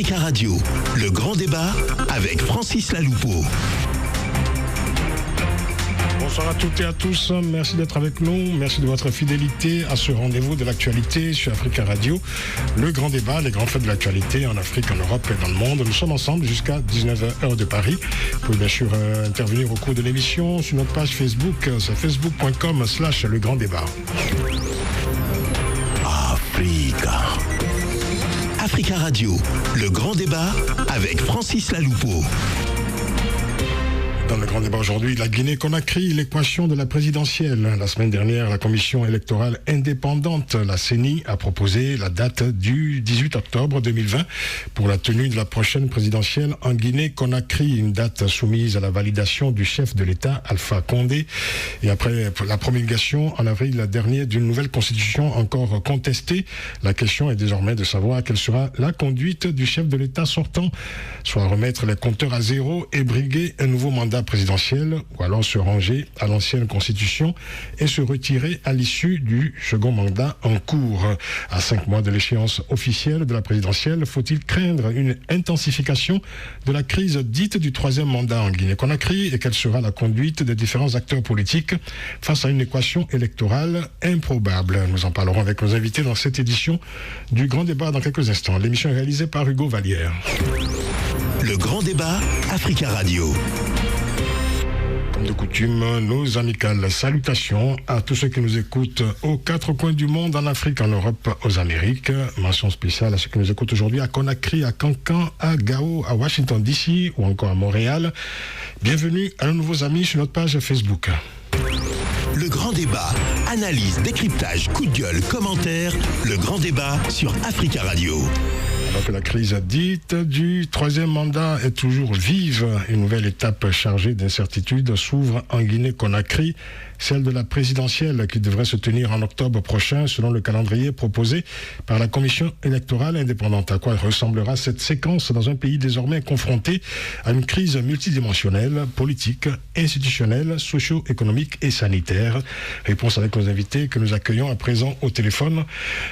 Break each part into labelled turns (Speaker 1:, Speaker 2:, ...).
Speaker 1: Africa Radio, le grand débat avec Francis Laloupeau.
Speaker 2: Bonsoir à toutes et à tous, merci d'être avec nous, merci de votre fidélité à ce rendez-vous de l'actualité sur Africa Radio. Le grand débat, les grands faits de l'actualité en Afrique, en Europe et dans le monde. Nous sommes ensemble jusqu'à 19h heure de Paris. Vous pouvez bien sûr intervenir au cours de l'émission sur notre page Facebook, c'est facebook.com/le grand débat.
Speaker 1: Africa Radio, le grand débat avec Francis Laloupeau.
Speaker 2: Dans le grand débat aujourd'hui, la Guinée-Conakry, l'équation de la présidentielle. La semaine dernière, la commission électorale indépendante, la CENI, a proposé la date du 18 octobre 2020 pour la tenue de la prochaine présidentielle en Guinée-Conakry. Une date soumise à la validation du chef de l'État, Alpha Condé. Et après la promulgation en avril dernier d'une nouvelle constitution encore contestée, la question est désormais de savoir quelle sera la conduite du chef de l'État sortant, soit remettre les compteurs à zéro et briguer un nouveau mandat présidentielle, ou alors se ranger à l'ancienne constitution et se retirer à l'issue du second mandat en cours. À 5 mois de l'échéance officielle de la présidentielle, faut-il craindre une intensification de la crise dite du troisième mandat en Guinée-Conakry, et quelle sera la conduite des différents acteurs politiques face à une équation électorale improbable? Nous en parlerons avec nos invités dans cette édition du Grand Débat dans quelques instants. L'émission est réalisée par Hugo Vallière.
Speaker 1: Le Grand Débat, Africa Radio.
Speaker 2: Comme de coutume, nos amicales salutations à tous ceux qui nous écoutent aux 4 coins du monde, en Afrique, en Europe, aux Amériques. Mention spéciale à ceux qui nous écoutent aujourd'hui à Conakry, à Cancan, à Gao, à Washington DC ou encore à Montréal. Bienvenue à nos nouveaux amis sur notre page Facebook.
Speaker 1: Le grand débat, analyse, décryptage, coup de gueule, commentaires. Le grand débat sur Africa Radio.
Speaker 2: Alors que la crise dite du troisième mandat est toujours vive, une nouvelle étape chargée d'incertitudes s'ouvre en Guinée-Conakry, celle de la présidentielle qui devrait se tenir en octobre prochain selon le calendrier proposé par la commission électorale indépendante. À quoi ressemblera cette séquence dans un pays désormais confronté à une crise multidimensionnelle, politique, institutionnelle, socio-économique et sanitaire? Réponse avec nos invités que nous accueillons à présent au téléphone. Nous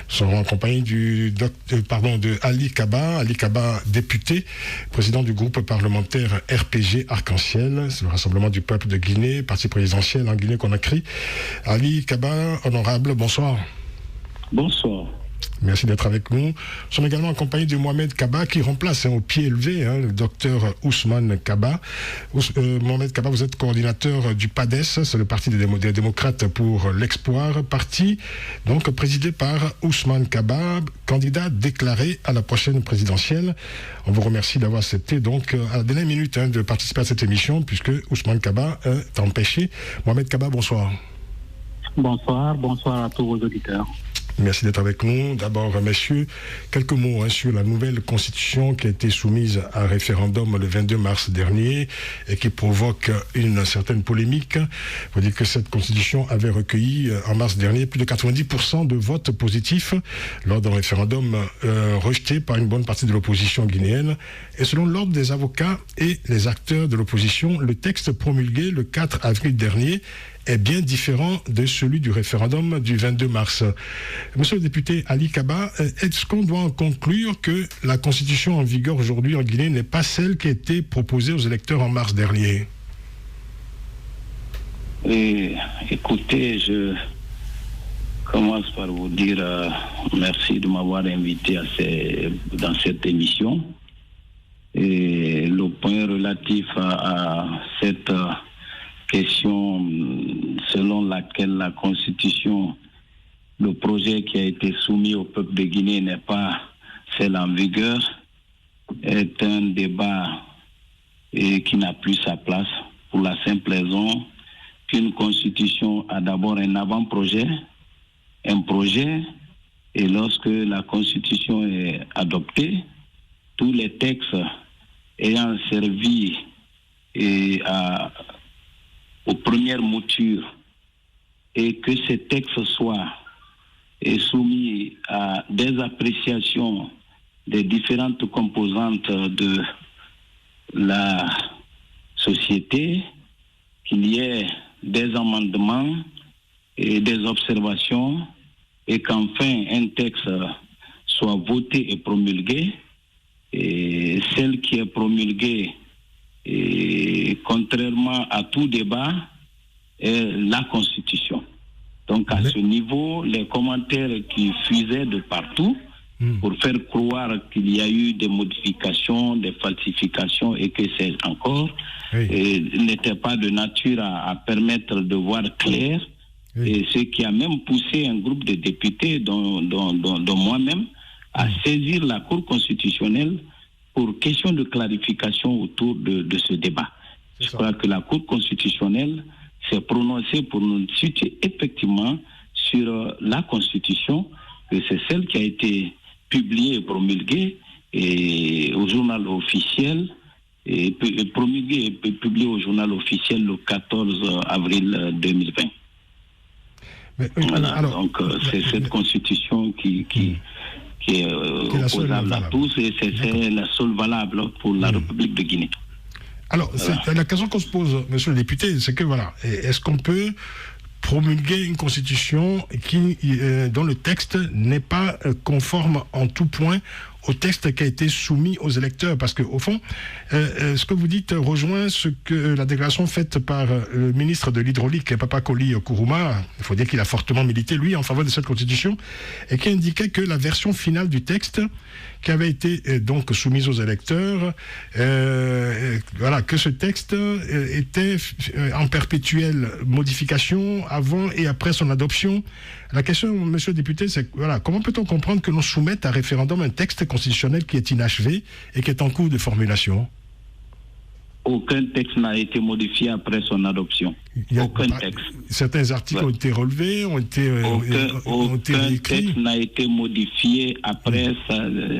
Speaker 2: serons en compagnie de Ali Kaba, député, président du groupe parlementaire RPG Arc-en-Ciel, c'est le Rassemblement du peuple de Guinée, parti présidentiel en Guinée-Conakry. Ali Kaba, honorable, bonsoir.
Speaker 3: Bonsoir.
Speaker 2: Merci d'être avec nous. Nous sommes également en compagnie de Mohamed Kaba qui remplace au pied élevé le docteur Ousmane Kaba. Mohamed Kaba, vous êtes coordinateur du PADES, c'est le parti des démocrates pour l'espoir, parti donc présidé par Ousmane Kaba, candidat déclaré à la prochaine présidentielle. On vous remercie d'avoir accepté donc à la dernière minute de participer à cette émission puisque Ousmane Kaba est empêché. Mohamed Kaba, bonsoir.
Speaker 3: Bonsoir à tous vos auditeurs.
Speaker 2: Merci d'être avec nous. D'abord, messieurs, quelques mots sur la nouvelle constitution qui a été soumise à référendum le 22 mars dernier et qui provoque une certaine polémique. Il faut dire que cette constitution avait recueilli en mars dernier plus de 90% de votes positifs lors d'un référendum rejeté par une bonne partie de l'opposition guinéenne. Et selon l'ordre des avocats et les acteurs de l'opposition, le texte promulgué le 4 avril dernier est bien différent de celui du référendum du 22 mars. Monsieur le député Ali Kaba, est-ce qu'on doit en conclure que la constitution en vigueur aujourd'hui en Guinée n'est pas celle qui a été proposée aux électeurs en mars dernier?
Speaker 3: Écoutez, je commence par vous dire merci de m'avoir invité dans cette émission. Et le point relatif à cette question selon laquelle la Constitution, le projet qui a été soumis au peuple de Guinée n'est pas celle en vigueur, est un débat qui n'a plus sa place pour la simple raison qu'une Constitution a d'abord un avant-projet, un projet, et lorsque la Constitution est adoptée, tous les textes ayant servi aux premières moutures et que ces textes soient soumis à des appréciations des différentes composantes de la société, qu'il y ait des amendements et des observations et qu'enfin un texte soit voté et promulgué, et celle qui est promulguée, et contrairement à tout débat, est la Constitution. Donc à ce niveau, les commentaires qui fusaient de partout pour faire croire qu'il y a eu des modifications, des falsifications et que c'est encore, n'étaient pas de nature à permettre de voir clair. Et ce qui a même poussé un groupe de députés, dont moi-même, à saisir la Cour constitutionnelle pour question de clarification autour de ce débat. Je crois que la Cour constitutionnelle s'est prononcée pour nous situer effectivement sur la Constitution, que c'est celle qui a été publiée et promulguée et au journal officiel, et promulguée et publiée au journal officiel le 14 avril 2020. Voilà, alors, donc c'est cette Constitution qui est opposable à tous et c'est la seule valable pour la République de Guinée.
Speaker 2: Alors, la question qu'on se pose, monsieur le député, c'est que voilà, est-ce qu'on peut promulguer une constitution dont le texte n'est pas conforme en tout point au texte qui a été soumis aux électeurs? Parce qu'au fond, ce que vous dites rejoint ce que la déclaration faite par le ministre de l'Hydraulique, Papakoli Kourouma, il faut dire qu'il a fortement milité, lui, en faveur de cette constitution, et qui indiquait que la version finale du texte, qui avait été donc soumise aux électeurs, voilà, que ce texte était en perpétuelle modification avant et après son adoption. La question, monsieur le député, c'est voilà, comment peut-on comprendre que l'on soumette à référendum un texte constitutionnel qui est inachevé et qui est en cours de formulation?
Speaker 3: Aucun texte n'a été modifié après son adoption. Aucun texte.
Speaker 2: Certains articles ont été relevés, ont été
Speaker 3: aucun texte n'a été modifié après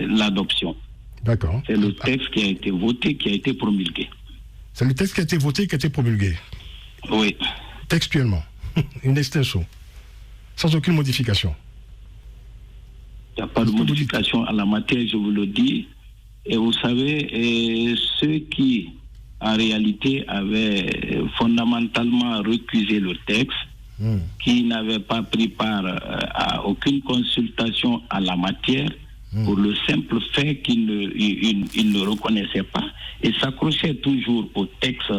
Speaker 3: l'adoption.
Speaker 2: D'accord.
Speaker 3: C'est le texte qui a été voté, qui a été promulgué.
Speaker 2: C'est le texte qui a été voté, qui a été promulgué?
Speaker 3: Oui.
Speaker 2: Textuellement. Une extension. Sans aucune modification.
Speaker 3: Il n'y a pas de modification à la matière, je vous le dis. Et vous savez, ceux qui, en réalité, avaient fondamentalement recusé le texte, qui n'avaient pas pris part à aucune consultation à la matière, pour le simple fait qu'ils ne reconnaissaient pas, et s'accrochaient toujours au texte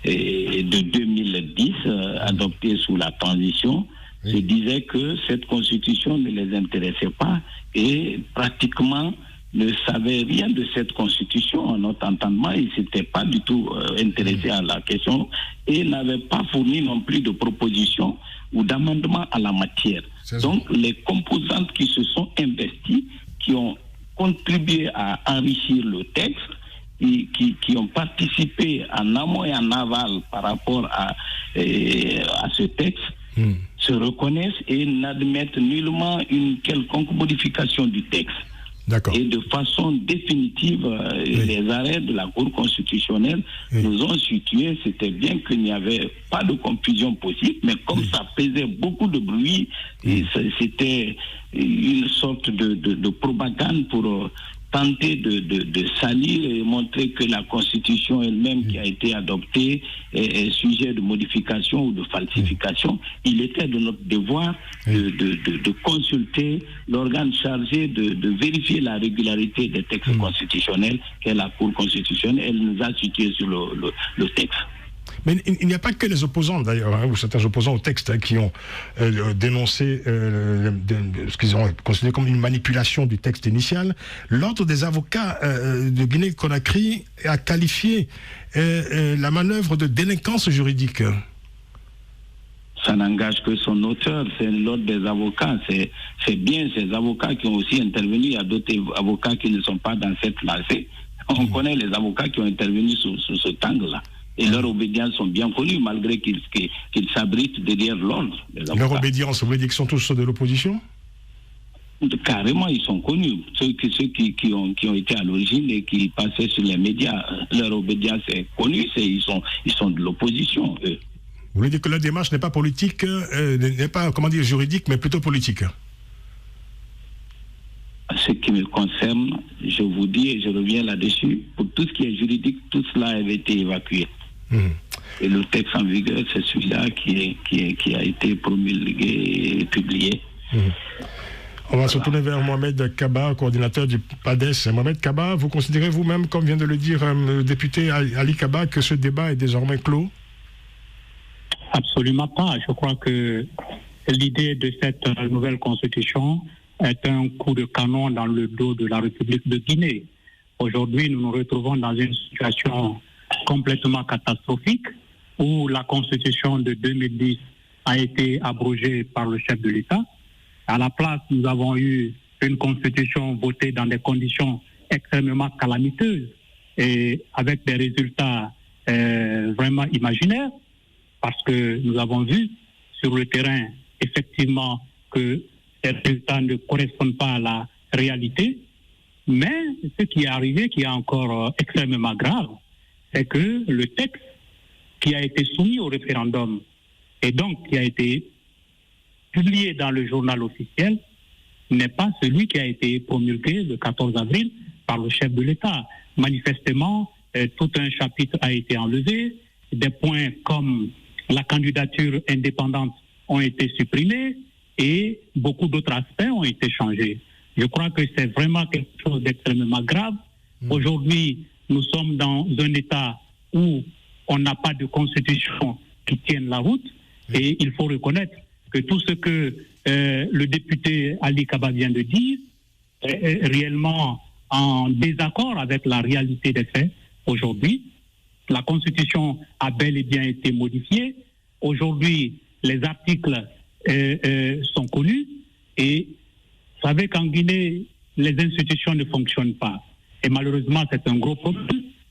Speaker 3: de 2010, adopté sous la transition, se disaient que cette constitution ne les intéressait pas et pratiquement ne savaient rien de cette constitution. En notre entendement, ils ne s'étaient pas du tout intéressés à la question et n'avaient pas fourni non plus de propositions ou d'amendements à la matière. Donc, les composantes qui se sont investies, qui ont contribué à enrichir le texte, qui ont participé en amont et en aval par rapport à ce texte, se reconnaissent et n'admettent nullement une quelconque modification du texte.
Speaker 2: D'accord.
Speaker 3: Et de façon définitive, les arrêts de la Cour constitutionnelle nous ont situé, c'était bien qu'il n'y avait pas de confusion possible, mais comme ça faisait beaucoup de bruit, et c'était une sorte de propagande pour tenter de salir et montrer que la Constitution elle-même qui a été adoptée est sujet de modification ou de falsification. Il était de notre devoir de consulter l'organe chargé de vérifier la régularité des textes constitutionnels, qu'est la Cour constitutionnelle. Elle nous a situé sur le texte.
Speaker 2: Mais il n'y a pas que les opposants, d'ailleurs, ou certains opposants au texte, qui ont dénoncé ce qu'ils ont considéré comme une manipulation du texte initial. L'Ordre des avocats de Guinée-Conakry a qualifié la manœuvre de délinquance juridique.
Speaker 3: Ça n'engage que son auteur, c'est l'Ordre des avocats. C'est bien ces avocats qui ont aussi intervenu. Il y a d'autres avocats qui ne sont pas dans cette lancée. On connaît les avocats qui ont intervenu sur ce angle-là. Et leurs obédiences sont bien connues, malgré qu'ils s'abritent derrière l'ordre.
Speaker 2: Leur obédience, vous voulez dire qu'ils sont tous de l'opposition?
Speaker 3: Carrément, ils sont connus. Ceux qui ont été à l'origine et qui passaient sur les médias, leur obédience est connue, ils sont de l'opposition, eux.
Speaker 2: Vous voulez dire que leur démarche n'est pas politique, n'est pas, juridique, mais plutôt politique?
Speaker 3: Ce qui me concerne, je vous dis, et je reviens là-dessus, pour tout ce qui est juridique, tout cela avait été évacué. Et le texte en vigueur, c'est celui-là qui a été promulgué et publié.
Speaker 2: On va se tourner vers Mohamed Kaba, coordinateur du PADES. Mohamed Kaba, vous considérez vous-même, comme vient de le dire le député Ali Kaba, que ce débat est désormais clos?
Speaker 4: Absolument pas. Je crois que l'idée de cette nouvelle constitution est un coup de canon dans le dos de la République de Guinée. Aujourd'hui, nous nous retrouvons dans une situation complètement catastrophique où la constitution de 2010 a été abrogée par le chef de l'État. À la place, nous avons eu une constitution votée dans des conditions extrêmement calamiteuses et avec des résultats vraiment imaginaires, parce que nous avons vu sur le terrain effectivement que ces résultats ne correspondent pas à la réalité. Mais ce qui est arrivé, qui est encore extrêmement grave, c'est que le texte qui a été soumis au référendum et donc qui a été publié dans le journal officiel n'est pas celui qui a été promulgué le 14 avril par le chef de l'État. Manifestement, tout un chapitre a été enlevé, des points comme la candidature indépendante ont été supprimés et beaucoup d'autres aspects ont été changés. Je crois que c'est vraiment quelque chose d'extrêmement grave. Aujourd'hui, nous sommes dans un État où on n'a pas de constitution qui tienne la route et il faut reconnaître que tout ce que le député Ali Kaba vient de dire est réellement en désaccord avec la réalité des faits. Aujourd'hui, la Constitution a bel et bien été modifiée. Aujourd'hui, les articles sont connus et vous savez qu'en Guinée, les institutions ne fonctionnent pas. Et malheureusement, c'est un gros problème.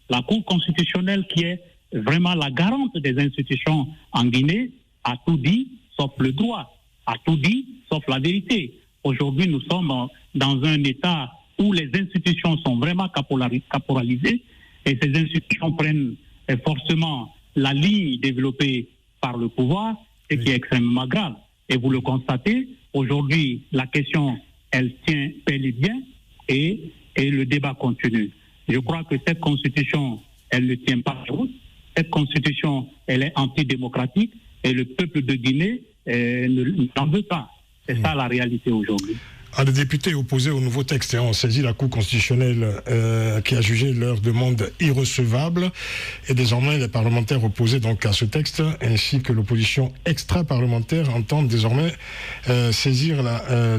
Speaker 4: La Cour constitutionnelle, qui est vraiment la garante des institutions en Guinée, a tout dit, sauf le droit, a tout dit, sauf la vérité. Aujourd'hui, nous sommes dans un État où les institutions sont vraiment caporalisées et ces institutions prennent forcément la ligne développée par le pouvoir, ce qui est extrêmement grave. Et vous le constatez, aujourd'hui, la question, elle tient bel et bien et le débat continue. Je crois que cette constitution, elle ne tient pas route. Cette constitution, elle est antidémocratique et le peuple de Guinée n'en veut pas. C'est ça la réalité aujourd'hui.
Speaker 2: Les députés opposés au nouveau texte ont saisi la Cour constitutionnelle qui a jugé leur demande irrecevable. Et désormais, les parlementaires opposés donc à ce texte, ainsi que l'opposition extra-parlementaire, entendent désormais saisir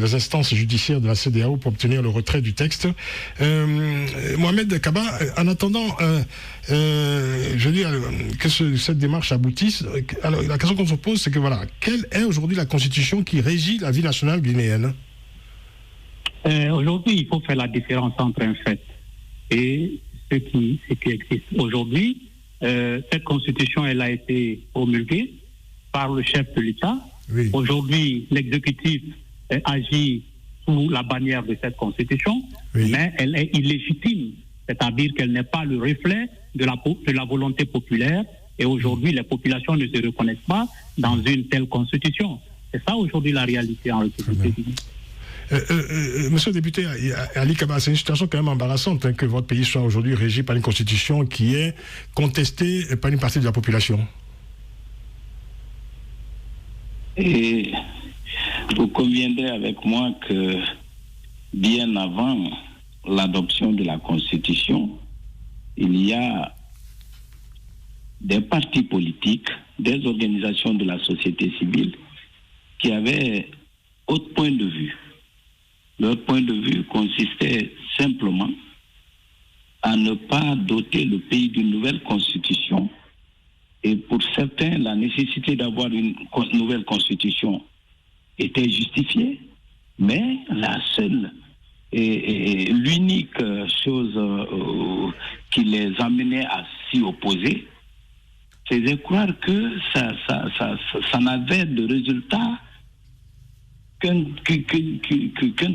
Speaker 2: les instances judiciaires de la CEDEAO pour obtenir le retrait du texte. Mohamed Kaba, en attendant, je veux dire que cette démarche aboutisse, alors la question qu'on se pose, c'est que voilà, quelle est aujourd'hui la constitution qui régit la vie nationale guinéenne?
Speaker 4: Aujourd'hui, il faut faire la différence entre un fait et ce qui existe. Aujourd'hui, cette constitution, elle a été promulguée par le chef de l'État. Oui. Aujourd'hui, l'exécutif agit sous la bannière de cette constitution, mais elle est illégitime, c'est-à-dire qu'elle n'est pas le reflet de la volonté populaire. Et aujourd'hui, les populations ne se reconnaissent pas dans une telle constitution. C'est ça aujourd'hui la réalité en République de Guinée.
Speaker 2: Monsieur le député Ali Kaba, c'est une situation quand même embarrassante que votre pays soit aujourd'hui régi par une constitution qui est contestée par une partie de la population.
Speaker 3: Et vous conviendrez avec moi que bien avant l'adoption de la constitution, il y a des partis politiques, des organisations de la société civile qui avaient autre point de vue. Leur point de vue consistait simplement à ne pas doter le pays d'une nouvelle constitution. Et pour certains, la nécessité d'avoir une nouvelle constitution était justifiée. Mais la seule et l'unique chose qui les amenait à s'y opposer, c'est de croire que ça n'avait de résultat qu'un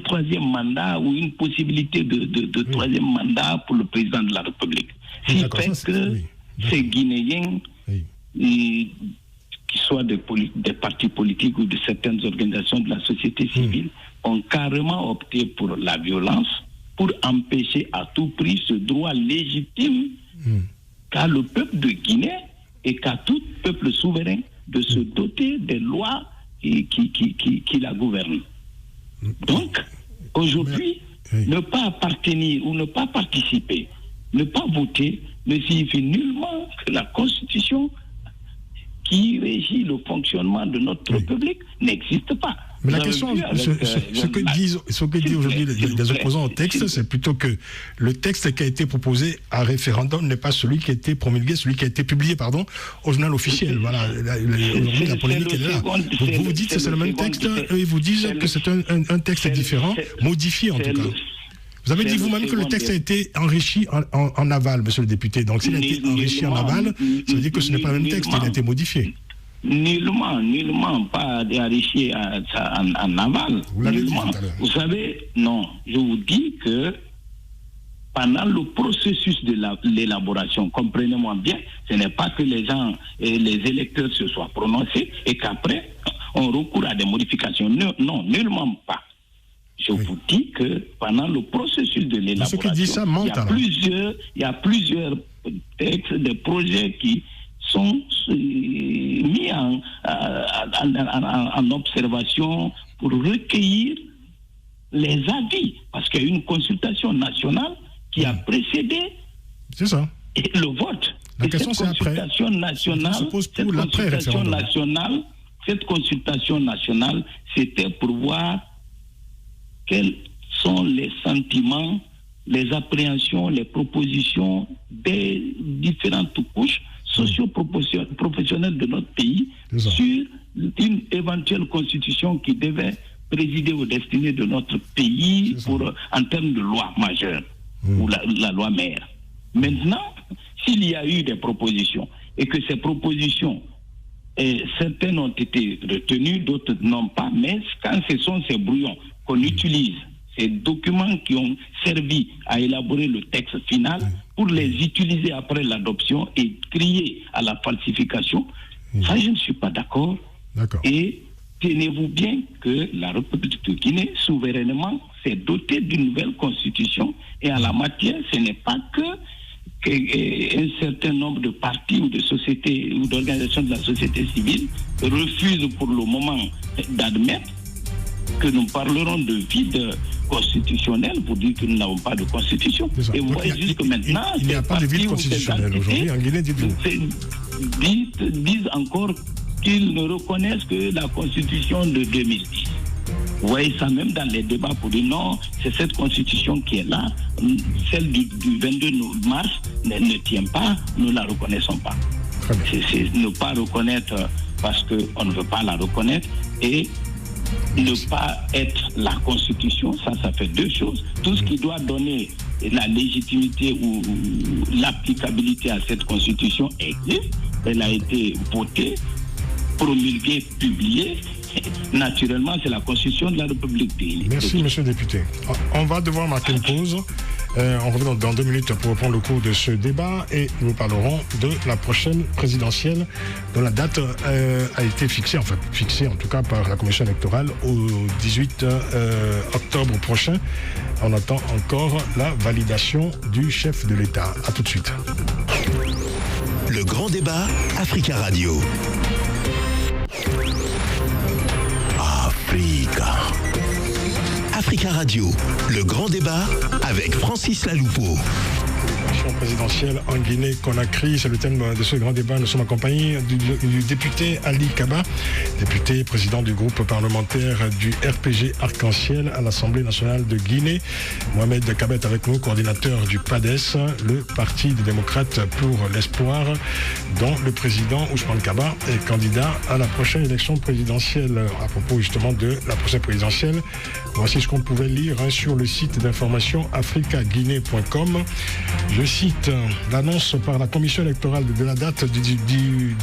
Speaker 3: troisième mandat ou une possibilité de troisième mandat pour le président de la République. Ce qui fait que ces Guinéens, qu'ils soient des partis politiques ou de certaines organisations de la société civile, ont carrément opté pour la violence, pour empêcher à tout prix ce droit légitime qu'a le peuple de Guinée et qu'a tout peuple souverain de se doter des lois qui la gouvernent. Donc, Aujourd'hui, ne pas appartenir ou ne pas participer, ne pas voter, ne signifie nullement que la Constitution qui régit le fonctionnement de notre République n'existe pas.
Speaker 2: Mais la question, ce que disent aujourd'hui les opposants au texte, c'est plutôt que le texte qui a été proposé à référendum n'est pas celui qui a été promulgué, celui qui a été publié, au journal officiel. Voilà, aujourd'hui la polémique est là. Vous dites que c'est le même texte, eux ils vous disent que c'est un texte différent, modifié en tout cas. Vous avez dit vous-même que le texte a été enrichi en aval, monsieur le député. Donc s'il a été enrichi en aval, ça veut dire que ce n'est pas le même texte, il a été modifié.
Speaker 3: Nullement pas enrichi en aval.
Speaker 2: Vous l'avez dit tout à l'heure.
Speaker 3: Vous savez, non, je vous dis que pendant le processus de l'élaboration, comprenez-moi bien, ce n'est pas que les gens et les électeurs se soient prononcés et qu'après on recourt à des modifications. Non, nullement pas. Je vous dis que pendant le processus de l'élaboration, il y a plusieurs textes, des projets qui sont mis en observation pour recueillir les avis, parce qu'il y a une consultation nationale qui a précédé le vote.
Speaker 2: La question c'est après.
Speaker 3: Cette consultation nationale, c'était pour voir quels sont les sentiments, les appréhensions, les propositions des différentes couches socio-professionnelles de notre pays sur une éventuelle constitution qui devait présider aux destinées de notre pays en termes de loi majeure ou la loi mère. Maintenant, s'il y a eu des propositions et que ces propositions, certaines ont été retenues, d'autres non pas, mais quand ce sont ces brouillons qu'on utilise, ces documents qui ont servi à élaborer le texte final, pour les utiliser après l'adoption et crier à la falsification, ça je ne suis pas d'accord. Et tenez-vous bien que la République de Guinée, souverainement, s'est dotée d'une nouvelle constitution, et en la matière, ce n'est pas qu'un certain nombre de partis ou de sociétés ou d'organisations de la société civile refusent pour le moment d'admettre que nous parlerons de vide constitutionnel pour dire que nous n'avons pas de constitution. Et vous voyez jusque maintenant,
Speaker 2: il n'y a pas de vide constitutionnel aujourd'hui en Guinée,
Speaker 3: disent encore qu'ils ne reconnaissent que la constitution de 2010. Vous voyez ça même dans les débats pour dire non, c'est cette constitution qui est là, celle du 22 mars ne tient pas, nous ne la reconnaissons pas. C'est ne pas reconnaître parce qu'on ne veut pas la reconnaître et ne pas être la Constitution, ça fait deux choses. Tout ce qui doit donner la légitimité ou l'applicabilité à cette Constitution existe. Elle a été votée, promulguée, publiée. Naturellement, c'est la Constitution de la République de Guinée.
Speaker 2: Merci, monsieur le député. On va devoir marquer une pause. On revient dans 2 minutes pour reprendre le cours de ce débat et nous parlerons de la prochaine présidentielle dont la date a été fixée en tout cas par la commission électorale au 18 octobre prochain. On attend encore la validation du chef de l'État. A tout de suite.
Speaker 1: Le grand débat Africa Radio. Africa Radio, le grand débat avec Francis Laloupeau.
Speaker 2: Présidentielle en Guinée-Conakry, c'est le thème de ce grand débat. Nous sommes accompagnés du député Ali Kaba, député président du groupe parlementaire du RPG Arc-en-Ciel à l'Assemblée nationale de Guinée. Mohamed Kaba est avec nous, coordinateur du PADES, le Parti des démocrates pour l'espoir, dont le président Ousmane Kaba est candidat à la prochaine élection présidentielle. À propos justement de la prochaine présidentielle, voici ce qu'on pouvait lire sur le site d'information africaguinée.com. Je cite l'annonce par la commission électorale de la date du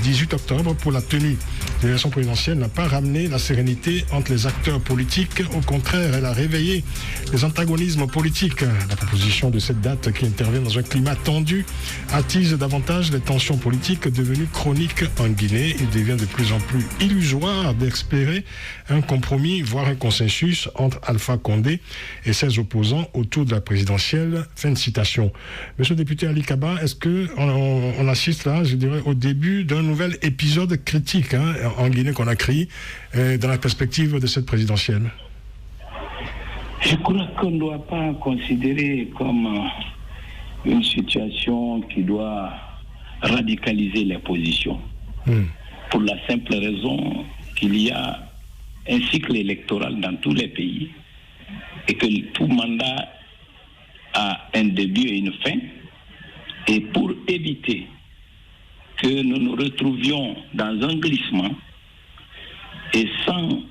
Speaker 2: 18 octobre pour la tenue de l'élection présidentielle n'a pas ramené la sérénité entre les acteurs politiques. Au contraire, elle a réveillé les antagonismes politiques. La proposition de cette date qui intervient dans un climat tendu attise davantage les tensions politiques devenues chroniques en Guinée. Il devient de plus en plus illusoire d'espérer un compromis, voire un consensus entre Alpha Condé et ses opposants autour de la présidentielle. Fin de citation. Monsieur le député Ali Kaba, est-ce qu'on assiste là, je dirais, au début d'un nouvel épisode critique en Guinée-Conakry dans la perspective de cette présidentielle?
Speaker 3: Je crois qu'on ne doit pas considérer comme une situation qui doit radicaliser les positions. Pour la simple raison qu'il y a un cycle électoral dans tous les pays et que tout mandat a un début et une fin. Et pour éviter que nous nous retrouvions dans un glissement et sans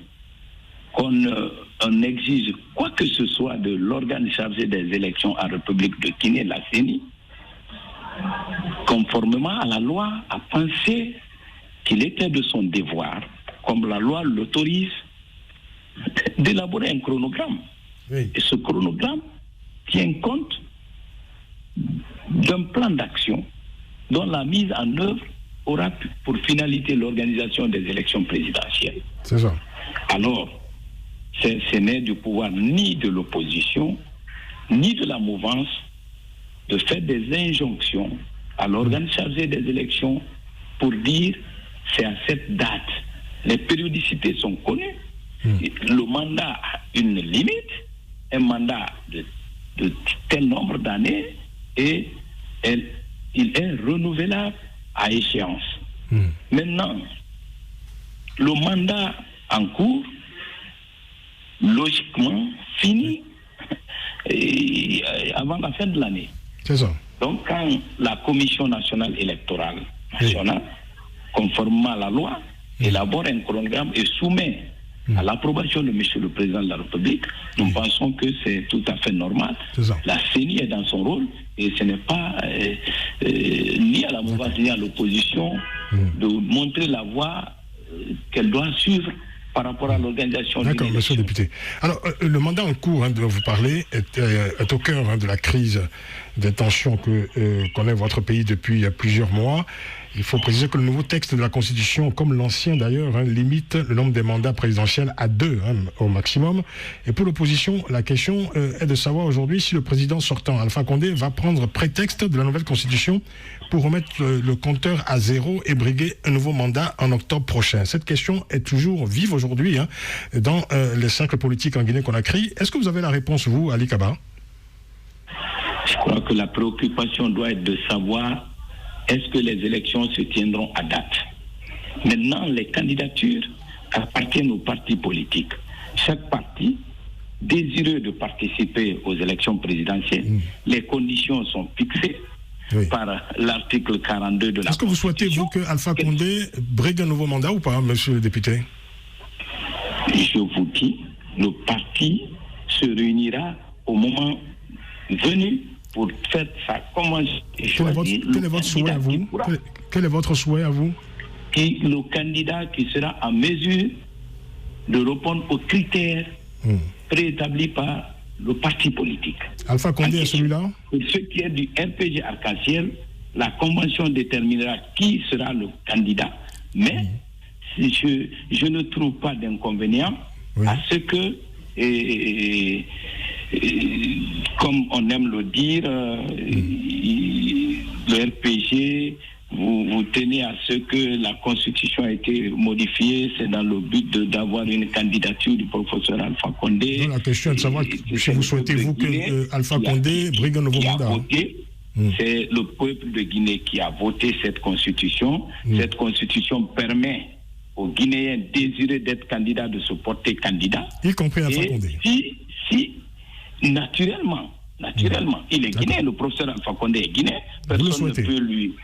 Speaker 3: qu'on exige quoi que ce soit de l'organe chargé des élections en République de Guinée, la CENI, conformément à la loi, a pensé qu'il était de son devoir, comme la loi l'autorise, d'élaborer un chronogramme. Oui. Et ce chronogramme tient compte d'un plan d'action dont la mise en œuvre aura pour finalité l'organisation des élections présidentielles.
Speaker 2: C'est ça.
Speaker 3: Alors, ce n'est du pouvoir ni de l'opposition, ni de la mouvance de faire des injonctions à l'organe chargé des élections pour dire c'est à cette date. Les périodicités sont connues. Le mandat a une limite, un mandat de tel nombre d'années, et il est renouvelable à échéance. Maintenant, le mandat en cours, logiquement, finit avant la fin de l'année.
Speaker 2: C'est ça.
Speaker 3: Donc, quand la Commission nationale électorale nationale, conformément à la loi, élabore un chronogramme et soumet à l'approbation de M. le Président de la République, nous pensons que c'est tout à fait normal. La CENI est dans son rôle et ce n'est pas ni à la mouvance ni à l'opposition de montrer la voie qu'elle doit suivre par rapport à l'organisation.
Speaker 2: D'accord, monsieur le député. Alors, le mandat en cours dont vous parlez est au cœur de la crise des tensions que connaît votre pays depuis plusieurs mois. Il faut préciser que le nouveau texte de la Constitution, comme l'ancien d'ailleurs, limite le nombre des mandats présidentiels à 2 au maximum. Et pour l'opposition, la question est de savoir aujourd'hui si le président sortant, Alpha Condé, va prendre prétexte de la nouvelle Constitution pour remettre le compteur à 0 et briguer un nouveau mandat en octobre prochain. Cette question est toujours vive aujourd'hui dans les cercles politiques en Guinée-Conakry. Est-ce que vous avez la réponse, vous, Ali Kaba?
Speaker 3: Je crois que la préoccupation doit être de savoir est-ce que les élections se tiendront à date. Maintenant, les candidatures appartiennent aux partis politiques. Chaque parti, désireux de participer aux élections présidentielles, les conditions sont fixées par l'article 42 de la Constitution.
Speaker 2: Est-ce que vous souhaitez, vous, que Alpha Condé brigue un nouveau mandat ou pas, monsieur le député?
Speaker 3: Je vous dis, le parti se réunira au moment venu pour faire sa convention.
Speaker 2: Quel est votre souhait à vous? Quel est votre souhait à vous?
Speaker 3: Le candidat qui sera en mesure de répondre aux critères préétablis par le parti politique.
Speaker 2: Alpha Condé est celui-là?
Speaker 3: Pour ce qui est du RPG Arc-en-Ciel, la convention déterminera qui sera le candidat. Mais je ne trouve pas d'inconvénient à ce que comme on aime le dire, le RPG, vous tenez à ce que la Constitution a été modifiée, c'est dans le but d'avoir une candidature du professeur Alpha Condé.
Speaker 2: Non, la question est de savoir si vous souhaitez, vous, que Alpha Condé brigue un nouveau mandat.
Speaker 3: C'est le peuple de Guinée qui a voté cette Constitution. Cette Constitution permet aux Guinéens désireux d'être candidats de se porter candidat.
Speaker 2: Y compris Alpha Condé.
Speaker 3: Si naturellement, il est guinéen, le professeur Alpha Condé est guinéen, personne ne peut lui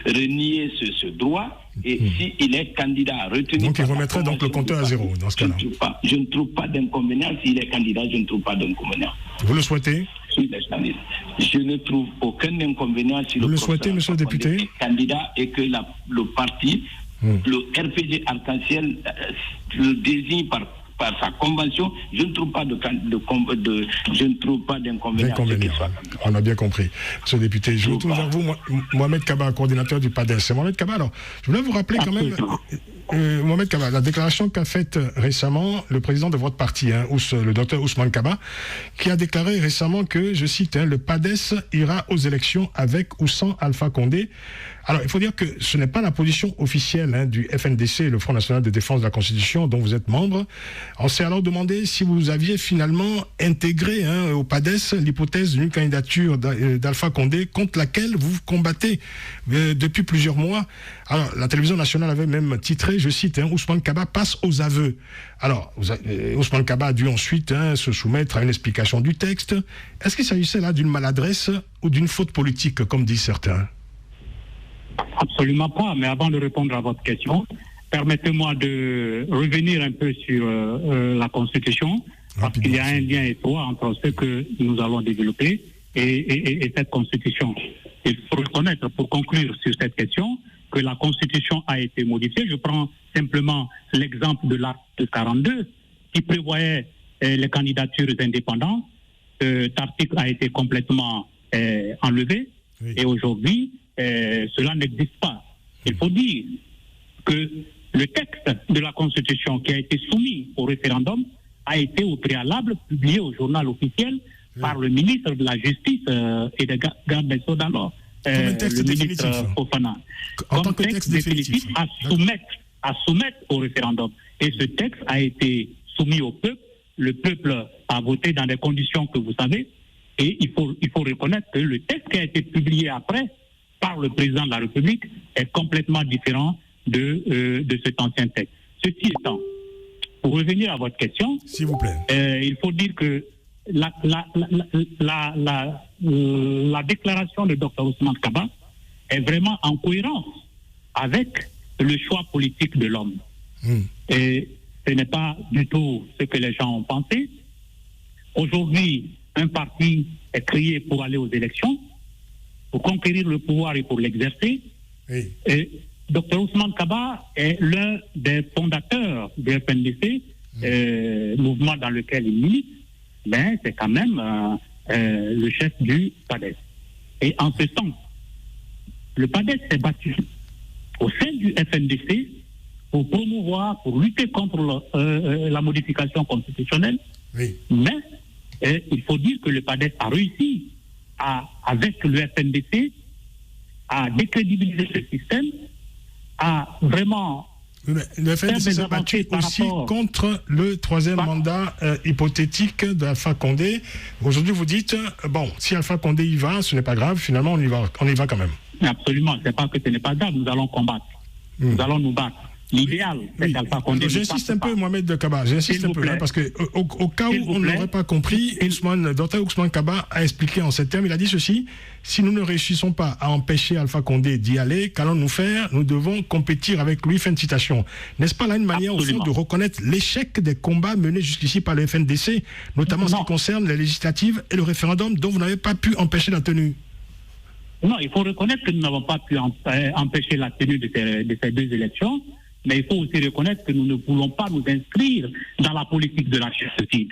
Speaker 3: renier ce droit, et s'il est candidat retenu...
Speaker 2: Donc il remettrait donc le compteur à 0 dans ce cas-là.
Speaker 3: Je ne trouve pas d'inconvénient. S'il est candidat, je ne trouve pas d'inconvénient.
Speaker 2: Vous le souhaitez?
Speaker 3: Je ne trouve aucun inconvénient si
Speaker 2: vous le souhaitez, monsieur le député,
Speaker 3: est candidat et que le parti, le RPG Arc-en-Ciel, le désigne par sa convention. Je ne trouve pas d'inconvénient.
Speaker 2: On a bien compris. Monsieur le député, je me tourne vers vous, Mohamed Kaba, coordinateur du PADES. Mohamed Kaba, alors, je voulais vous rappeler quand même, Mohamed Kaba, la déclaration qu'a faite récemment le président de votre parti, le docteur Ousmane Kaba, qui a déclaré récemment que, je cite, le PADES ira aux élections avec ou sans Alpha Condé. Alors, il faut dire que ce n'est pas la position officielle du FNDC, le Front National de Défense de la Constitution, dont vous êtes membre. On s'est alors demandé si vous aviez finalement intégré au PADES l'hypothèse d'une candidature d'Alpha Condé contre laquelle vous combattez depuis plusieurs mois. Alors, la télévision nationale avait même titré, je cite, Ousmane Kaba passe aux aveux. Alors, Ousmane Kaba a dû ensuite se soumettre à une explication du texte. Est-ce qu'il s'agissait là d'une maladresse ou d'une faute politique, comme disent certains?
Speaker 4: Absolument pas, mais avant de répondre à votre question, permettez-moi de revenir un peu sur la Constitution, parce qu'il y a un lien étroit entre ce que nous allons développer et cette Constitution. Il faut reconnaître, pour conclure sur cette question, que la Constitution a été modifiée. Je prends simplement l'exemple de l'article 42, qui prévoyait les candidatures indépendantes. Cet article a été complètement enlevé, oui. Et aujourd'hui, cela n'existe pas. Il faut dire que le texte de la Constitution qui a été soumis au référendum a été au préalable publié au journal officiel par le ministre de la Justice et des gardes des Sceaux d'alors, le ministre Fofana.
Speaker 2: En tant que texte définitif
Speaker 4: à soumettre au référendum. Et ce texte a été soumis au peuple. Le peuple a voté dans des conditions que vous savez. Et il faut reconnaître que le texte qui a été publié après par le président de la République est complètement différent de cet ancien texte. Ceci étant, pour revenir à votre question,
Speaker 2: s'il vous plaît,
Speaker 4: il faut dire que la déclaration de Dr Ousmane Kaba est vraiment en cohérence avec le choix politique de l'homme. Et ce n'est pas du tout ce que les gens ont pensé. Aujourd'hui, un parti est créé pour aller aux élections, pour conquérir le pouvoir et pour l'exercer.
Speaker 2: Oui.
Speaker 4: Et Dr Ousmane Kaba est l'un des fondateurs du FNDC, mouvement dans lequel il milite, mais c'est quand même le chef du PADES. Et en ce sens, le PADES s'est battu au sein du FNDC pour promouvoir, pour lutter contre la modification constitutionnelle.
Speaker 2: Oui.
Speaker 4: Mais il faut dire que le PADES a réussi avec le FNDC à décrédibiliser ce système, à vraiment...
Speaker 2: Mais le FNDC s'est battu aussi contre le troisième mandat hypothétique d'Alpha Condé. Aujourd'hui, vous dites, bon, si Alpha Condé y va, ce n'est pas grave, finalement, on y va quand même.
Speaker 4: Absolument, c'est pas que ce n'est pas grave, nous allons combattre. Nous allons nous battre. L'idéal, c'est qu'Alpha Condé...
Speaker 2: J'insiste un peu, Mohamed Kaba, j'insiste un peu, parce qu'au cas où on ne l'aurait pas compris, Dr Ousmane Kaba a expliqué en ces termes, il a dit ceci: si nous ne réussissons pas à empêcher Alpha Condé d'y aller, qu'allons-nous faire? Nous devons compétir avec lui. Fin de citation. N'est-ce pas là une manière au fond de reconnaître l'échec des combats menés jusqu'ici par le FNDC, notamment en ce qui concerne les législatives et le référendum dont vous n'avez pas pu empêcher la tenue?
Speaker 4: Non, il faut reconnaître que nous n'avons pas pu empêcher la tenue de ces deux élections. Mais il faut aussi reconnaître que nous ne voulons pas nous inscrire dans la politique de la certitude.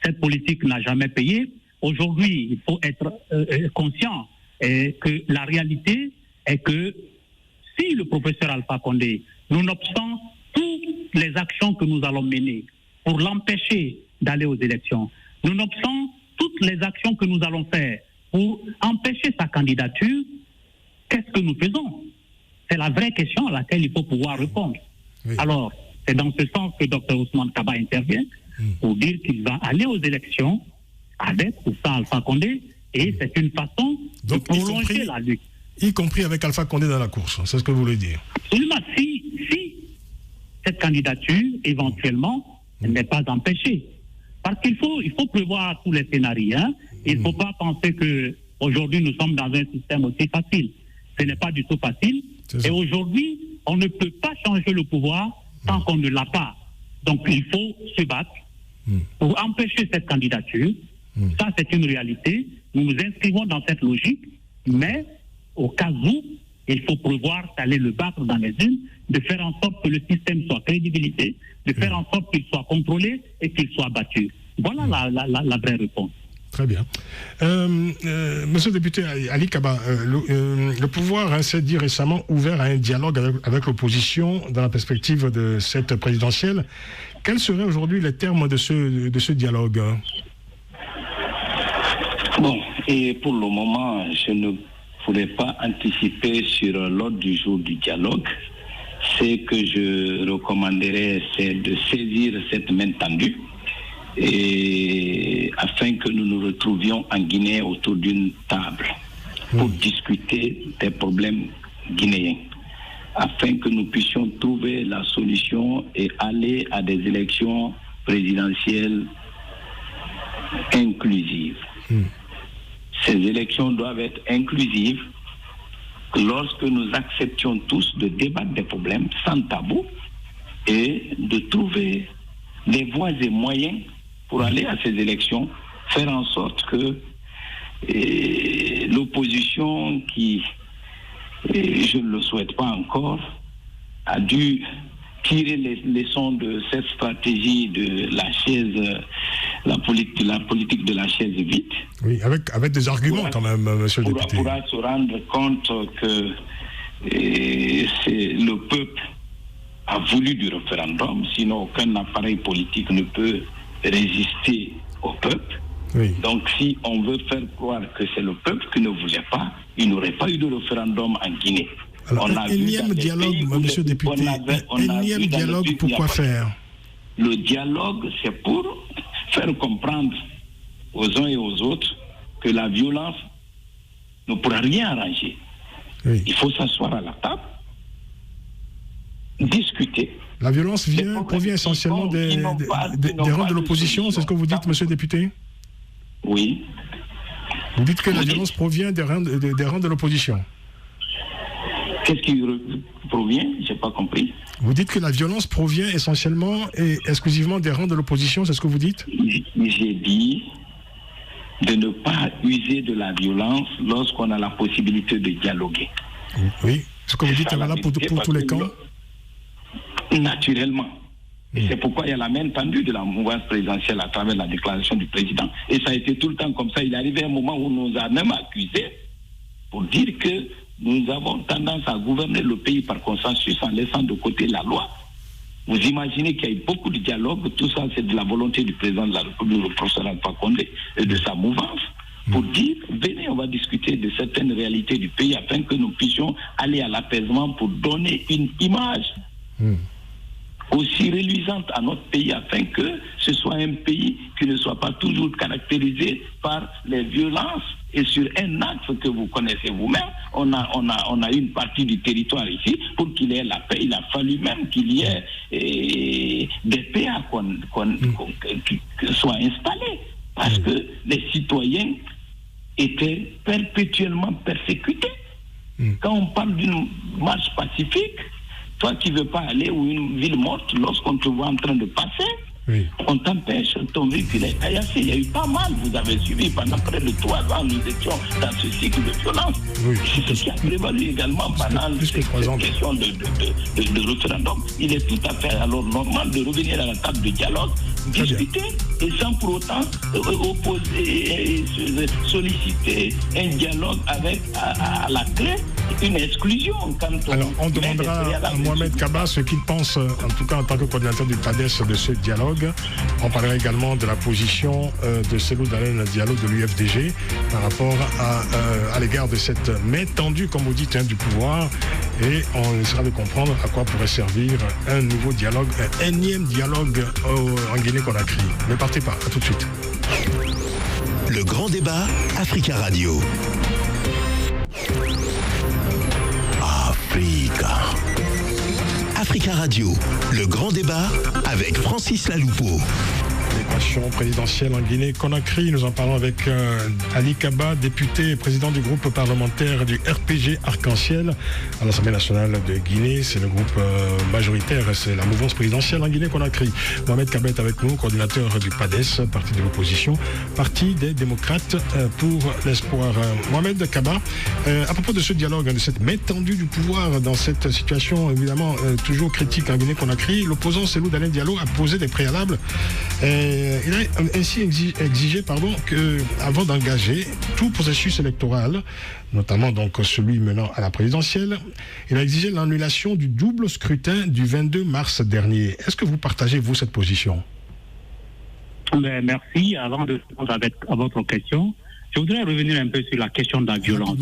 Speaker 4: Cette politique n'a jamais payé. Aujourd'hui, il faut être conscient que la réalité est que si le professeur Alpha Condé, nonobstant toutes les actions que nous allons mener pour l'empêcher d'aller aux élections, nonobstant toutes les actions que nous allons faire pour empêcher sa candidature, qu'est-ce que nous faisons? C'est la vraie question à laquelle il faut pouvoir répondre. Oui. Alors, c'est dans ce sens que Dr Ousmane Kaba intervient pour dire qu'il va aller aux élections avec ou sans Alpha Condé, et c'est une façon de prolonger la lutte.
Speaker 2: Y compris avec Alpha Condé dans la course, c'est ce que vous voulez dire?
Speaker 4: Absolument. Si cette candidature, éventuellement, n'est pas empêchée. Parce qu'il faut prévoir tous les scénarios. Il ne faut pas penser qu'aujourd'hui, nous sommes dans un système aussi facile. Ce n'est pas du tout facile. Et aujourd'hui, on ne peut pas changer le pouvoir tant qu'on ne l'a pas. Donc, il faut se battre pour empêcher cette candidature. Ça, c'est une réalité. Nous nous inscrivons dans cette logique, mais au cas où, il faut prévoir d'aller le battre dans les urnes, de faire en sorte que le système soit crédibilisé, de faire en sorte qu'il soit contrôlé et qu'il soit battu. Voilà la vraie réponse.
Speaker 2: Très bien. Monsieur le député Ali Kaba, le pouvoir s'est dit récemment ouvert à un dialogue avec l'opposition dans la perspective de cette présidentielle. Quels seraient aujourd'hui les termes de ce dialogue?
Speaker 3: Bon, et pour le moment, je ne pourrais pas anticiper sur l'ordre du jour du dialogue. Ce que je recommanderais, c'est de saisir cette main tendue et afin que nous nous retrouvions en Guinée autour d'une table pour discuter des problèmes guinéens, afin que nous puissions trouver la solution et aller à des élections présidentielles inclusives. Ces élections doivent être inclusives lorsque nous acceptions tous de débattre des problèmes sans tabou et de trouver les voies et moyens pour aller à ces élections, faire en sorte que l'opposition qui, je ne le souhaite pas encore, a dû tirer les leçons de cette stratégie de la chaise, la politique de la chaise vide.
Speaker 2: Oui, avec des arguments quand même, monsieur le député.
Speaker 3: On pourra se rendre compte que le peuple a voulu du référendum, sinon aucun appareil politique ne peut résister au peuple.
Speaker 2: Oui.
Speaker 3: Donc si on veut faire croire que c'est le peuple qui ne voulait pas, il n'aurait pas eu de référendum en Guinée.
Speaker 2: Alors, un énième dialogue, monsieur le député, un énième dialogue, pourquoi faire?
Speaker 3: Le dialogue, c'est pour faire comprendre aux uns et aux autres que la violence ne pourra rien arranger.
Speaker 2: Oui.
Speaker 3: Il faut s'asseoir à la table, discuter.
Speaker 2: La violence provient essentiellement des rangs de l'opposition, c'est ce que vous dites, monsieur le député?
Speaker 3: Oui.
Speaker 2: Vous dites que la violence provient des rangs de l'opposition.
Speaker 3: Qu'est-ce qui provient? Je n'ai pas compris.
Speaker 2: Vous dites que la violence provient essentiellement et exclusivement des rangs de l'opposition, c'est ce que vous dites?
Speaker 3: J'ai dit de ne pas user de la violence lorsqu'on a la possibilité de dialoguer.
Speaker 2: Oui, ce que vous dites est valable pour tous les camps?
Speaker 3: Naturellement. Et c'est pourquoi il y a la main tendue de la mouvance présidentielle à travers la déclaration du président. Et ça a été tout le temps comme ça. Il est arrivé un moment où on nous a même accusés pour dire que nous avons tendance à gouverner le pays par consensus en laissant de côté la loi. Vous imaginez qu'il y a eu beaucoup de dialogue. Tout ça, c'est de la volonté du président de la République, le professeur Alpha Condé, et de sa mouvance, pour dire, venez, on va discuter de certaines réalités du pays afin que nous puissions aller à l'apaisement pour donner une image aussi reluisante à notre pays afin que ce soit un pays qui ne soit pas toujours caractérisé par les violences. Et sur un axe que vous connaissez vous-même, on a une partie du territoire ici pour qu'il y ait la paix. Il a fallu même qu'il y ait des PA qui soient installés parce que les citoyens étaient perpétuellement persécutés. Quand on parle d'une marche pacifique, toi qui ne veux pas aller ou une ville morte, lorsqu'on te voit en train de passer, on t'empêche, ton véhicule est caillassé. Il y a eu pas mal, vous avez suivi pendant près de 3 ans, nous étions dans ce cycle de violence. C'est ce qui a prévalu également pendant cette question de référendum. Il est tout à fait alors normal de revenir à la table de dialogue, discuter et sans pour autant opposer, solliciter un dialogue avec à la clé une exclusion.
Speaker 2: Alors on demandera à Mohamed Kaba ce qu'il pense, en tout cas en tant que coordinateur du PADES, de ce dialogue. On parlera également de la position de Cellou Dalein Diallo de l'UFDG par rapport à l'égard de cette main tendue, comme vous dites, du pouvoir. Et on essaiera de comprendre à quoi pourrait servir un nouveau dialogue, un énième dialogue en Guinée-Conakry. Ne partez pas, à tout de suite.
Speaker 1: Le grand débat, Africa Radio. Africa Radio, le grand débat avec Francis Laloupeau.
Speaker 2: L'équation présidentielle en Guinée-Conakry, nous en parlons avec Ali Kaba, député et président du groupe parlementaire du RPG Arc-en-Ciel à l'Assemblée nationale de Guinée. C'est le groupe majoritaire, c'est la mouvance présidentielle en Guinée-Conakry. Mohamed Kaba est avec nous, coordinateur du PADES, parti de l'opposition, parti des démocrates pour l'espoir. Mohamed Kaba, à propos de ce dialogue, de cette main tendue du pouvoir dans cette situation évidemment toujours critique en Guinée-Conakry, l'opposant Cellou Dalein Diallo a posé des préalables. Il a ainsi exigé qu'avant d'engager tout processus électoral, notamment donc celui menant à la présidentielle, il a exigé l'annulation du double scrutin du 22 mars dernier. Est-ce que vous partagez, vous, cette position?
Speaker 4: Merci. Avant de répondre à votre question, Je voudrais revenir un peu sur la question de la violence.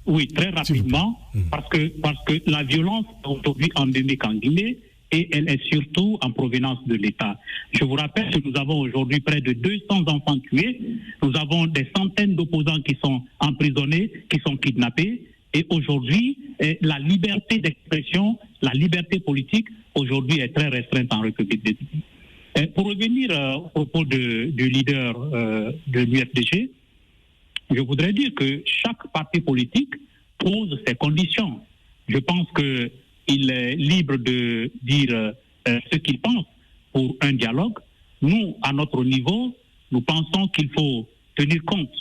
Speaker 4: Oui, très rapidement, parce que la violence est aujourd'hui endémique en Guinée et elle est surtout en provenance de l'État. Je vous rappelle que nous avons aujourd'hui près de 200 enfants tués, nous avons des centaines d'opposants qui sont emprisonnés, qui sont kidnappés, et aujourd'hui, la liberté d'expression, la liberté politique, aujourd'hui est très restreinte en République des Guinée. Pour revenir au propos du leader de l'UFDG, je voudrais dire que chaque parti politique pose ses conditions. Je pense qu'il est libre de dire ce qu'il pense pour un dialogue. Nous, à notre niveau, nous pensons qu'il faut tenir compte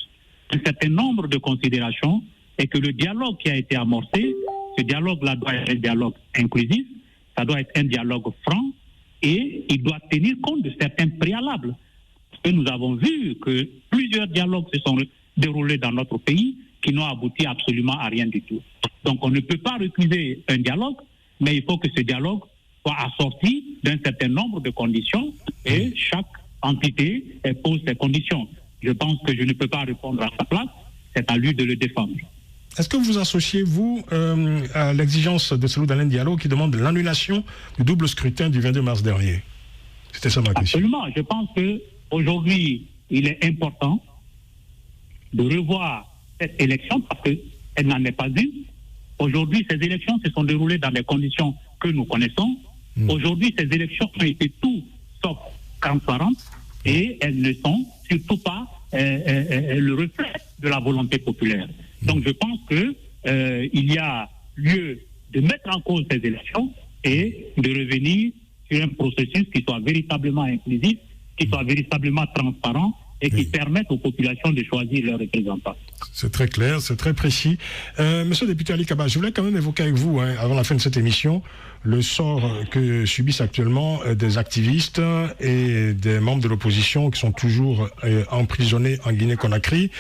Speaker 4: d'un certain nombre de considérations et que le dialogue qui a été amorcé, ce dialogue-là doit être un dialogue inclusif, ça doit être un dialogue franc et il doit tenir compte de certains préalables. Parce que nous avons vu que plusieurs dialogues se sont déroulés dans notre pays qui n'ont abouti absolument à rien du tout. Donc on ne peut pas refuser un dialogue, mais il faut que ce dialogue soit assorti d'un certain nombre de conditions et chaque entité pose ses conditions. Je pense que je ne peux pas répondre à sa place, c'est à lui de le défendre.
Speaker 2: Est-ce que vous associez, vous, à l'exigence de celui d'Alain Diallo qui demande l'annulation du double scrutin du 22 mars dernier? C'était ça ma question.
Speaker 4: Absolument. Je pense qu'aujourd'hui, il est important de revoir cette élection parce qu'elle n'en est pas une. Aujourd'hui, ces élections se sont déroulées dans des conditions que nous connaissons. Aujourd'hui, ces élections ont été tout sauf transparentes et elles ne sont surtout pas le reflet de la volonté populaire. Donc je pense qu'il y a lieu de mettre en cause ces élections et de revenir sur un processus qui soit véritablement inclusif, qui soit véritablement transparent et qui permette aux populations de choisir leurs représentants.
Speaker 2: C'est très clair, c'est très précis. Monsieur le député Ali Kaba, je voulais quand même évoquer avec vous, avant la fin de cette émission, le sort que subissent actuellement des activistes et des membres de l'opposition qui sont toujours emprisonnés en Guinée-Conakry.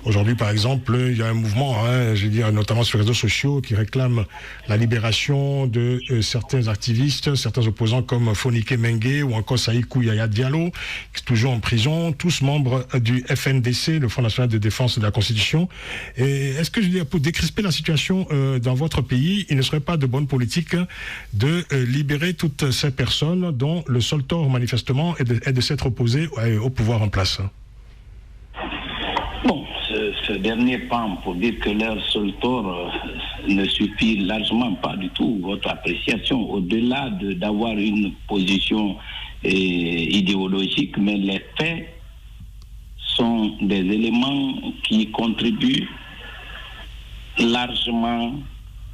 Speaker 2: Aujourd'hui, par exemple, il y a un mouvement, je veux dire, notamment sur les réseaux sociaux, qui réclame la libération de certains activistes, certains opposants comme Fonike Mengue ou encore Saïkou Yaya Diallo, qui sont toujours en prison, tous membres du FNDC, le Front National de Défense de la Constitution. Et est-ce que, je veux dire, pour décrisper la situation dans votre pays, il ne serait pas de bonne politique de libérer toutes ces personnes dont le seul tort, manifestement, est de s'être opposé au pouvoir en place?
Speaker 3: Bon, ce dernier pan pour dire que leur seul tort ne suffit largement pas du tout, votre appréciation, au-delà d'avoir une position idéologique, mais les faits sont des éléments qui contribuent largement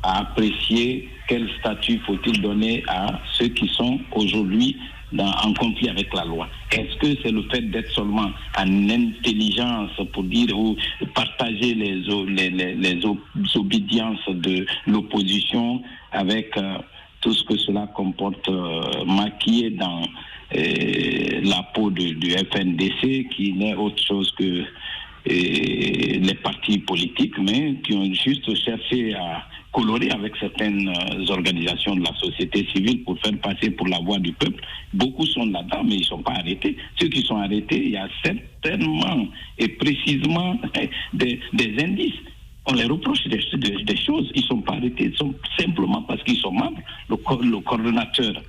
Speaker 3: à apprécier quel statut faut-il donner à ceux qui sont aujourd'hui en conflit avec la loi. Est-ce que c'est le fait d'être seulement en intelligence pour dire ou partager les obédiences de l'opposition avec tout ce que cela comporte maquillé dans la peau du FNDC, qui n'est autre chose que les partis politiques, mais qui ont juste cherché à colorer avec certaines organisations de la société civile pour faire passer pour la voix du peuple. Beaucoup sont là-dedans, mais ils ne sont pas arrêtés. Ceux qui sont arrêtés, il y a certainement et précisément des indices. On les reproche des choses. Ils ne sont pas arrêtés, ils sont simplement parce qu'ils sont membres. Le coordonnateur,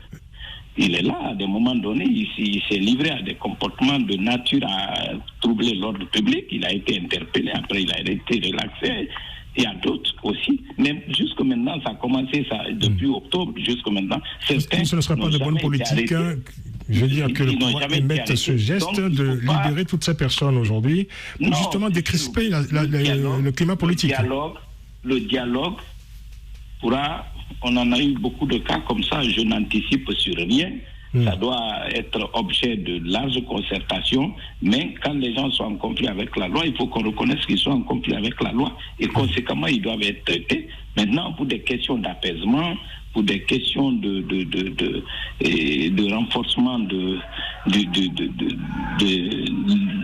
Speaker 3: il est là, à des moments donnés, il s'est livré à des comportements de nature à troubler l'ordre public. Il a été interpellé, après il a été relaxé. Il y a d'autres aussi. Mais jusque maintenant, ça a commencé depuis octobre, jusque maintenant.
Speaker 2: Est-ce que ce ne serait pas de bonne politique, je veux dire, que le pouvoir émette ce geste de libérer toutes ces personnes aujourd'hui pour justement décrisper le climat politique?
Speaker 3: Le dialogue pourra... On en a eu beaucoup de cas comme ça, je n'anticipe sur rien. Ça doit être objet de large concertation, mais quand les gens sont en conflit avec la loi, il faut qu'on reconnaisse qu'ils sont en conflit avec la loi et conséquemment ils doivent être traités Maintenant, pour des questions d'apaisement, pour des questions de renforcement de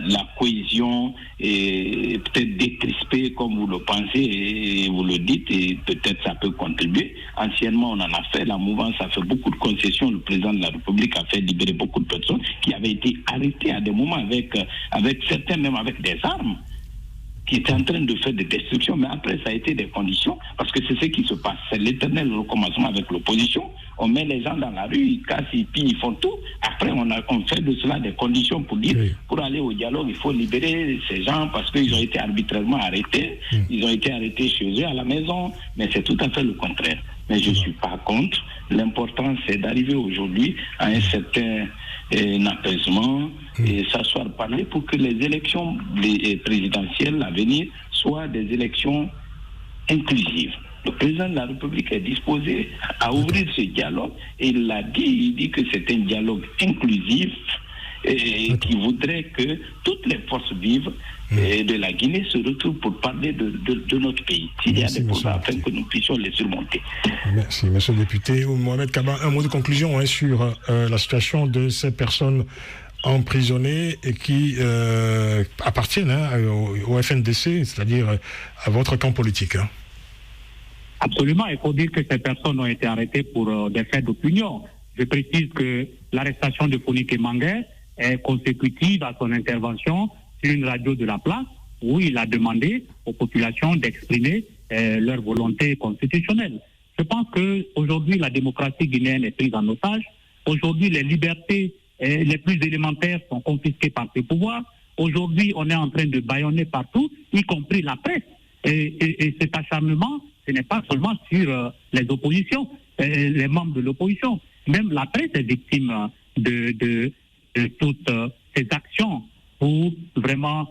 Speaker 3: la cohésion et peut-être décrisper comme vous le pensez et vous le dites, et peut-être ça peut contribuer. Anciennement, on en a fait, la mouvance a fait beaucoup de concessions, le président de la République a fait libérer beaucoup de personnes qui avaient été arrêtées à des moments avec certains même avec des armes, qui était en train de faire des destructions, mais après ça a été des conditions, parce que c'est ce qui se passe, c'est l'éternel recommencement avec l'opposition. On met les gens dans la rue, ils cassent, ils pillent, ils font tout. Après on fait de cela des conditions pour dire, pour aller au dialogue, il faut libérer ces gens parce qu'ils ont été arbitrairement arrêtés, ils ont été arrêtés chez eux à la maison, mais c'est tout à fait le contraire. Mais je ne suis pas contre. L'important, c'est d'arriver aujourd'hui à un certain apaisement et s'asseoir parler pour que les élections présidentielles à venir soient des élections inclusives. Le président de la République est disposé à ouvrir ce dialogue et il l'a dit, il dit que c'est un dialogue inclusif et qui voudrait que toutes les forces vives de la Guinée se retrouvent pour parler de notre pays. S'il y a des problèmes, afin que nous puissions les surmonter.
Speaker 2: Merci, monsieur le député. Mohamed Kaba, un mot de conclusion sur la situation de ces personnes emprisonnées et qui appartiennent au FNDC, c'est-à-dire à votre camp politique.
Speaker 4: Absolument, il faut dire que ces personnes ont été arrêtées pour des faits d'opinion. Je précise que l'arrestation de Founiké Mengué est consécutive à son intervention sur une radio de la place où il a demandé aux populations d'exprimer leur volonté constitutionnelle. Je pense qu'aujourd'hui, la démocratie guinéenne est prise en otage. Aujourd'hui, les libertés les plus élémentaires sont confisquées par ces pouvoirs. Aujourd'hui, on est en train de bâillonner partout, y compris la presse. Et cet acharnement, ce n'est pas seulement sur les oppositions, les membres de l'opposition. Même la presse est victime de toutes ces actions pour vraiment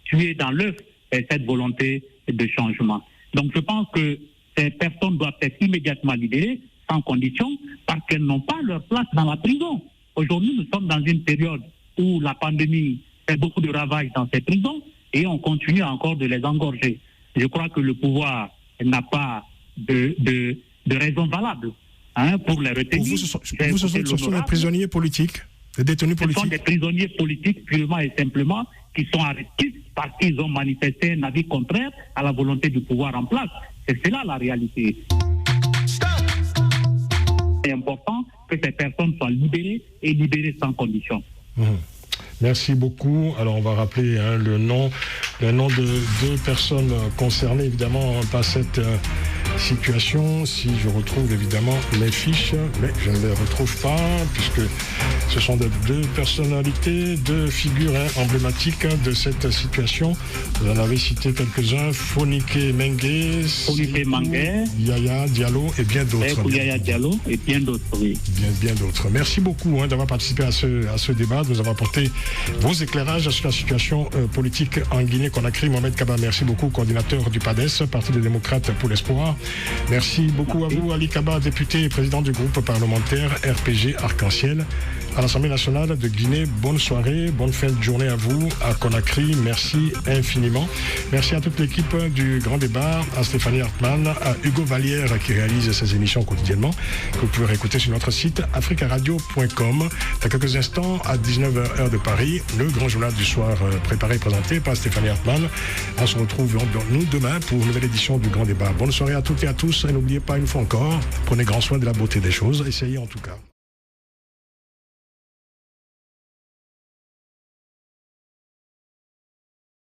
Speaker 4: tuer dans l'œuf cette volonté de changement. Donc je pense que ces personnes doivent être immédiatement libérées, sans condition, parce qu'elles n'ont pas leur place dans la prison. Aujourd'hui, nous sommes dans une période où la pandémie fait beaucoup de ravages dans ces prisons et on continue encore de les engorger. Je crois que le pouvoir n'a pas de raison valable pour les retenir.
Speaker 2: Pour vous, ce sont des prisonniers politiques, des détenus politiques.
Speaker 4: Ce sont des prisonniers politiques purement et simplement qui sont arrêtés parce qu'ils ont manifesté un avis contraire à la volonté du pouvoir en place. C'est là la réalité. C'est important que ces personnes soient libérées et libérées sans condition.
Speaker 2: Merci beaucoup. Alors on va rappeler le nom de deux personnes concernées évidemment par cette situation. Si je retrouve évidemment les fiches, mais je ne les retrouve pas puisque ce sont deux personnalités, deux figures emblématiques de cette situation. Vous en avez cité quelques-uns, Founiké Mengué, Yaya Diallo et bien d'autres.
Speaker 4: Yaya Diallo et bien d'autres, oui.
Speaker 2: Bien d'autres. Merci beaucoup d'avoir participé à ce débat, de nous avoir apporté vos éclairages sur la situation politique en Guinée-Conakry. Mohamed Kaba, merci beaucoup, coordinateur du PADES, Parti des démocrates pour l'espoir. Merci beaucoup à vous, Ali Kaba, député et président du groupe parlementaire RPG Arc-en-Ciel à l'Assemblée nationale de Guinée. Bonne soirée, bonne fin de journée à vous, à Conakry. Merci infiniment. Merci à toute l'équipe du Grand Débat, à Stéphanie Hartmann, à Hugo Vallière qui réalise ces émissions quotidiennement, que vous pouvez réécouter sur notre site africaradio.com. Dans quelques instants, à 19h heure de Paris, le grand journal du soir préparé et présenté par Stéphanie Hartmann. On se retrouve nous demain pour une nouvelle édition du Grand Débat. Bonne soirée à toutes et à tous. Et n'oubliez pas une fois encore, prenez grand soin de la beauté des choses. Essayez en tout cas.